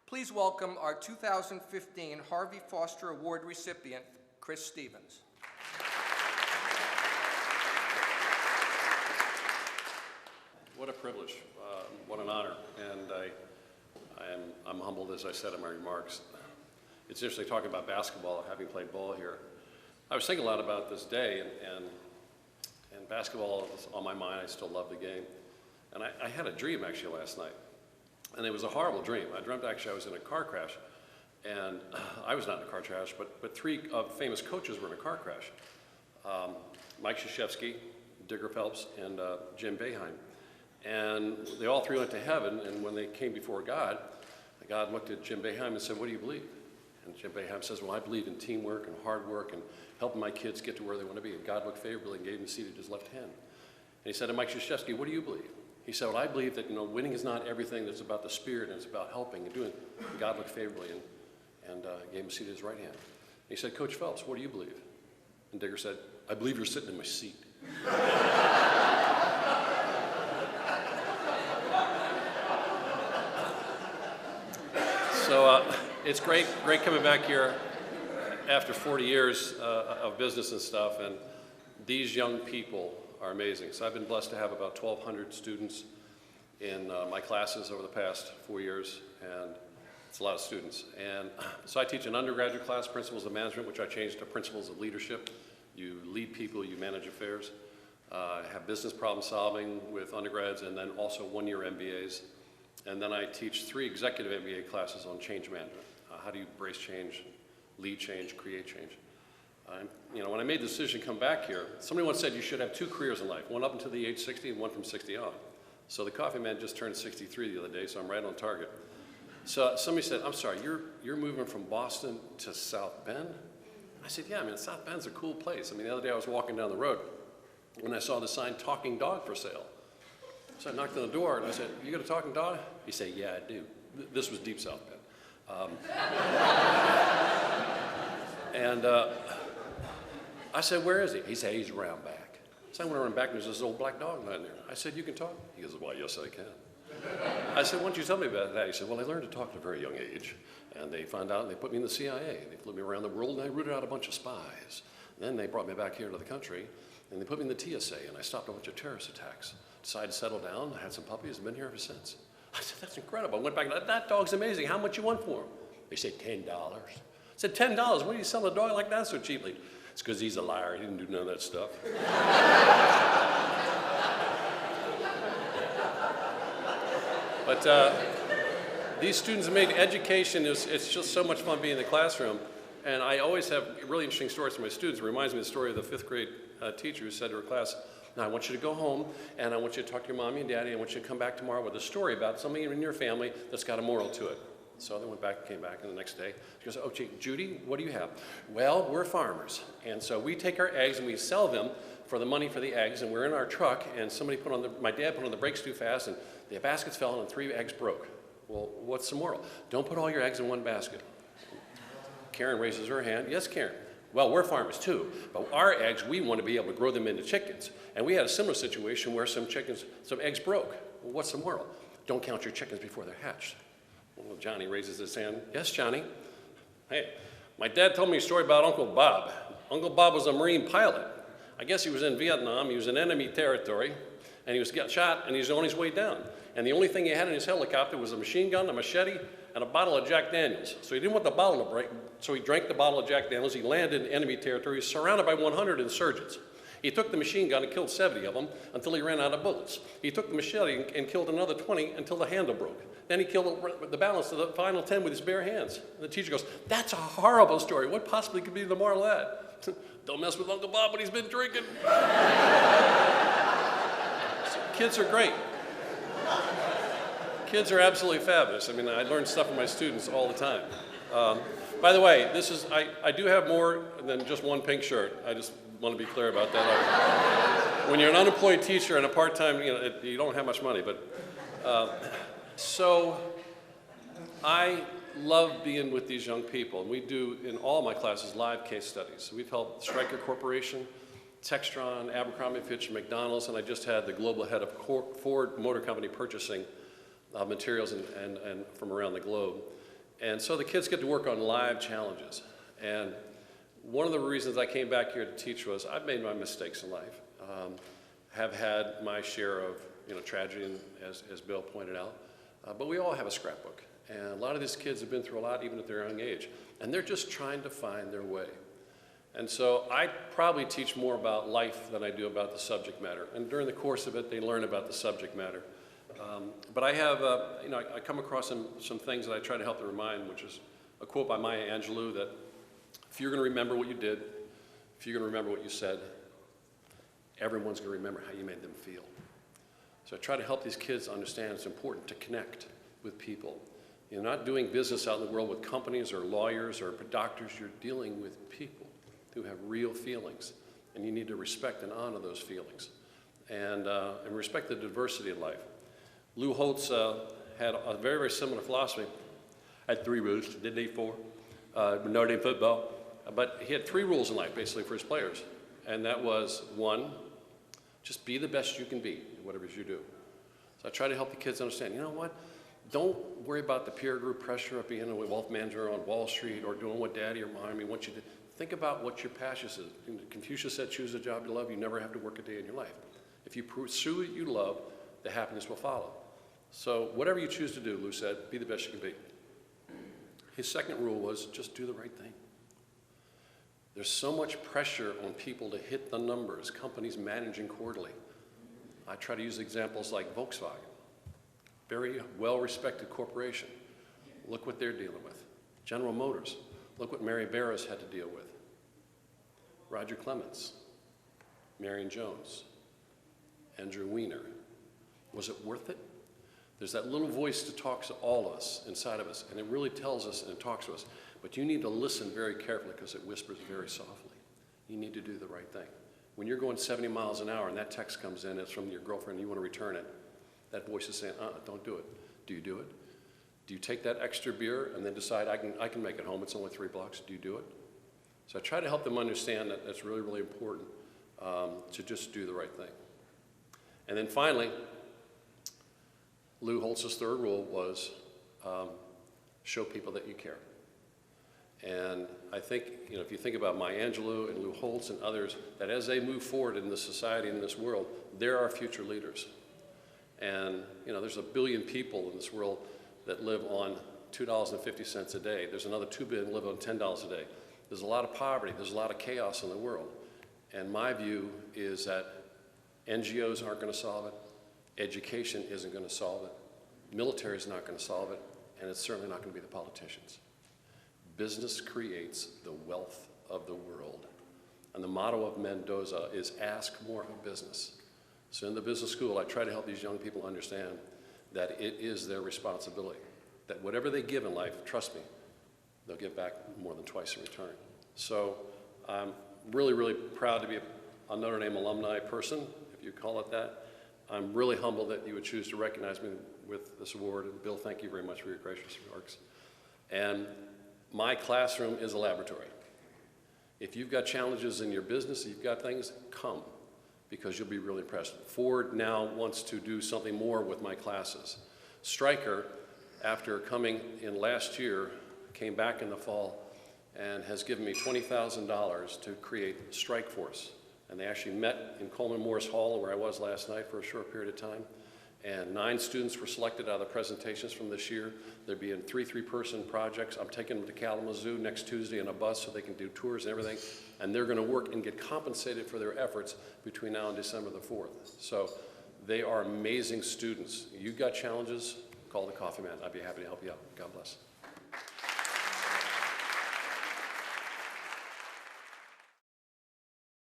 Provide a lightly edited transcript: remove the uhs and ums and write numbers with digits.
Please welcome our 2015 Harvey Foster Award recipient, Chris Stevens. What a privilege, what an honor, and I'm humbled, as I said in my remarks. It's interesting talking about basketball, having played ball here. I was thinking a lot about this day, and basketball is on my mind. I still love the game. And I had a dream actually last night, and it was a horrible dream. I dreamt actually I was in a car crash, and I was not in a car crash, but three famous coaches were in a car crash. Mike Krzyzewski, Digger Phelps, and Jim Boeheim. And they all three went to heaven, and when they came before God looked at Jim Boeheim and said, "What do you believe?" And Jim Boeheim says, "Well, I believe in teamwork and hard work and helping my kids get to where they want to be." And God looked favorably and gave him a seat at his left hand. And he said to Mike Krzyzewski, "What do you believe?" He said, "Well, I believe that winning is not everything. It's about the spirit, and it's about helping and doing." And God looked favorably and gave him a seat at his right hand. And he said, "Coach Phelps, what do you believe?" And Digger said, "I believe you're sitting in my seat." So it's great coming back here after 40 years of business and stuff, and these young people are amazing. So I've been blessed to have about 1,200 students in my classes over the past 4 years, and it's a lot of students. And so I teach an undergraduate class, Principles of Management, which I changed to Principles of Leadership. You lead people, you manage affairs. I have business problem solving with undergrads, and then also one-year MBAs. And then I teach 3 executive MBA classes on change management. How do you embrace change, lead change, create change? When I made the decision to come back here, somebody once said you should have 2 careers in life, one up until the age 60 and one from 60 on. So the coffee man just turned 63 the other day, so I'm right on target. So somebody said, "I'm sorry, you're moving from Boston to South Bend?" I said, "Yeah, South Bend's a cool place." The other day I was walking down the road when I saw the sign, "Talking Dog for Sale." So I knocked on the door and I said, "You got a talking dog?" He said, "Yeah, I do." This was deep South Bend. And I said, "Where is he?" He said, "He's around back." So I went around back and there's this old black dog lying there. I said, "You can talk?" He goes, "Well, yes, I can." I said, "Why don't you tell me about that?" He said, "Well, I learned to talk at a very young age. And they found out and they put me in the CIA. They flew me around the world and I rooted out a bunch of spies. Then they brought me back here to the country and they put me in the TSA and I stopped a bunch of terrorist attacks. Decided to settle down, I had some puppies and been here ever since." I said, "That's incredible." I went back and that dog's amazing. How much you want for him? They said, $10. I said, $10? Why do you sell a dog like that so cheaply? It's because he's a liar. He didn't do none of that stuff. But these students have made education, it's just so much fun being in the classroom. And I always have really interesting stories for my students. It reminds me of the story of the 5th grade teacher who said to her class, "Now I want you to go home and I want you to talk to your mommy and daddy. I want you to come back tomorrow with a story about something in your family that's got a moral to it." So they went back and came back, and the next day she goes, "Oh, gee, Judy, what do you have?" "Well, we're farmers, and so we take our eggs and we sell them for the money for the eggs, and we're in our truck, and my dad put on the brakes too fast, and the baskets fell and 3 eggs broke." "Well, what's the moral?" "Don't put all your eggs in one basket." Karen raises her hand. "Yes, Karen." "Well, we're farmers too, but our eggs, we want to be able to grow them into chickens. And we had a similar situation where some eggs broke." "Well, what's the moral?" "Don't count your chickens before they're hatched." Well, Johnny raises his hand. "Yes, Johnny." "Hey, my dad told me a story about Uncle Bob. Uncle Bob was a Marine pilot. I guess he was in Vietnam. He was in enemy territory, and he got shot, and he was on his way down. And the only thing he had in his helicopter was a machine gun, a machete, and a bottle of Jack Daniels. So he didn't want the bottle to break, so he drank the bottle of Jack Daniels. He landed in enemy territory. He was surrounded by 100 insurgents. He took the machine gun and killed 70 of them until he ran out of bullets. He took the machete and killed another 20 until the handle broke. Then he killed the balance of the final 10 with his bare hands." And the teacher goes, "That's a horrible story. What possibly could be the moral of that?" "Don't mess with Uncle Bob when he's been drinking." So kids are great. Kids are absolutely fabulous. I learn stuff from my students all the time. By the way, I do have more than just one pink shirt. I just want to be clear about that. When you're an unemployed teacher and a part-time, you don't have much money. But so I love being with these young people. And we do, in all my classes, live case studies. We've helped Stryker Corporation, Textron, Abercrombie Fitch, McDonald's, and I just had the global head of Ford Motor Company purchasing materials and from around the globe. And so the kids get to work on live challenges. And one of the reasons I came back here to teach was I've made my mistakes in life, have had my share of tragedy, as Bill pointed out, but we all have a scrapbook. And a lot of these kids have been through a lot, even at their young age, and they're just trying to find their way. And so I probably teach more about life than I do about the subject matter. And during the course of it, they learn about the subject matter. But I have, I come across some things that I try to help them remind, which is a quote by Maya Angelou that if you're going to remember what you did, if you're going to remember what you said, everyone's going to remember how you made them feel. So I try to help these kids understand it's important to connect with people. You're not doing business out in the world with companies or lawyers or doctors. You're dealing with people who have real feelings, and you need to respect and honor those feelings and respect the diversity of life. Lou Holtz had a very, very similar philosophy. Had 3 rules, didn't he? 4? Notre Dame football. But he had 3 rules in life, basically, for his players. And that was, 1, just be the best you can be in whatever it is you do. So I try to help the kids understand, you know what? Don't worry about the peer group pressure of being a wealth manager on Wall Street or doing what daddy or mommy wants you to do. Think about what your passion is. Confucius said, choose a job you love. You never have to work a day in your life. If you pursue what you love, the happiness will follow. So whatever you choose to do, Lou said, be the best you can be. His second rule was just do the right thing. There's so much pressure on people to hit the numbers, companies managing quarterly. I try to use examples like Volkswagen, very well-respected corporation. Look what they're dealing with. General Motors, look what Mary Barras had to deal with. Roger Clemens, Marion Jones, Andrew Weiner. Was it worth it? There's that little voice that talks to all of us, inside of us, and it really tells us and it talks to us. But you need to listen very carefully because it whispers very softly. You need to do the right thing. When you're going 70 miles an hour and that text comes in, it's from your girlfriend, and you want to return it, that voice is saying, don't do it. Do you do it? Do you take that extra beer and then decide, I can make it home, it's only 3 blocks, do you do it? So I try to help them understand that that's really, really important to just do the right thing. And then finally, Lou Holtz's third rule was show people that you care. And I think, if you think about Maya Angelou and Lou Holtz and others, that as they move forward in this society, in this world, they're our future leaders. And, there's 1 billion people in this world that live on $2.50 a day. There's another 2 billion live on $10 a day. There's a lot of poverty. There's a lot of chaos in the world. And my view is that NGOs aren't going to solve it. Education isn't going to solve it. Military is not going to solve it. And it's certainly not going to be the politicians. Business creates the wealth of the world. And the motto of Mendoza is ask more of business. So in the business school, I try to help these young people understand that it is their responsibility, that whatever they give in life, trust me, they'll give back more than twice in return. So I'm really, really proud to be a Notre Dame alumni person, if you call it that. I'm really humbled that you would choose to recognize me with this award. And Bill, thank you very much for your gracious remarks. And my classroom is a laboratory. If you've got challenges in your business, you've got things, come, because you'll be really impressed. Ford now wants to do something more with my classes. Stryker, after coming in last year, came back in the fall and has given me $20,000 to create Strike Force. And they actually met in Coleman Morris Hall, where I was last night for a short period of time. And 9 students were selected out of the presentations from this year. They're being 3-person projects. I'm taking them to Kalamazoo next Tuesday in a bus so they can do tours and everything. And they're going to work and get compensated for their efforts between now and December the 4th. So they are amazing students. You've got challenges, call the coffee man. I'd be happy to help you out. God bless.